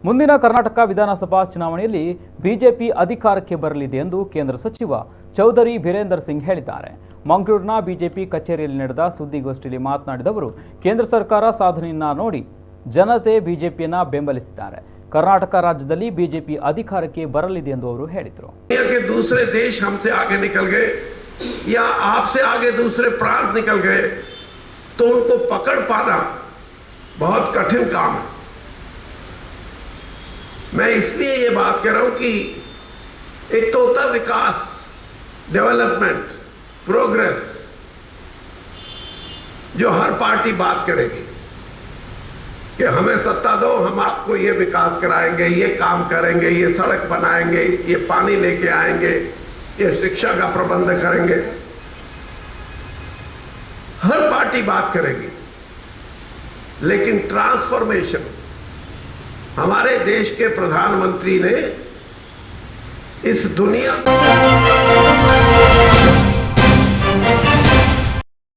ಮುಂದಿನ ಕರ್ನಾಟಕ ವಿಧಾನಸಭಾ ಚುನಾವಣೆಯಲ್ಲಿ ಬಿಜೆಪಿ ಅಧಿಕಾರಕ್ಕೆ ಬರಲಿದೆ ಎಂದು ಕೇಂದ್ರ ಸಚಿವ ಚೌಧರಿ ಬೀರೇಂದರ್ ಸಿಂಗ್ ಹೇಳಿದ್ದಾರೆ. ಮಂಗಳೂರಿನ ಬಿಜೆಪಿ ಕಚೇರಿಯಲ್ಲಿ ನಡೆದ ಸುದ್ದಿಗೋಷ್ಠಿಯಲ್ಲಿ ಮಾತನಾಡಿದ ಅವರು, ಕೇಂದ್ರ ಸರ್ಕಾರ ಸಾಧನೆಯನ್ನ ನೋಡಿ ಜನತೆ ಬಿಜೆಪಿಯನ್ನ ಬೆಂಬಲಿಸಿದ್ದಾರೆ. कर्नाटक राज्य बीजेपी अधिकार के बरलिदे ಹೇಳಿದರು. के दूसरे देश हमसे आगे निकल गए या आपसे आगे दूसरे प्रांत निकल गए तो उनको पकड़ पाना बहुत कठिन काम है. मैं इसलिए ये बात कह रहा हूं कि एक तो होता विकास, डेवलपमेंट, प्रोग्रेस, जो हर पार्टी बात करेगी कि हमें सत्ता दो, हम आपको ये विकास कराएंगे, ये काम करेंगे, ये सड़क बनाएंगे, ये पानी लेके आएंगे, ये शिक्षा का प्रबंध करेंगे. हर पार्टी बात करेगी, लेकिन ट्रांसफॉर्मेशन हमारे देश के प्रधानमंत्री ने इस दुनिया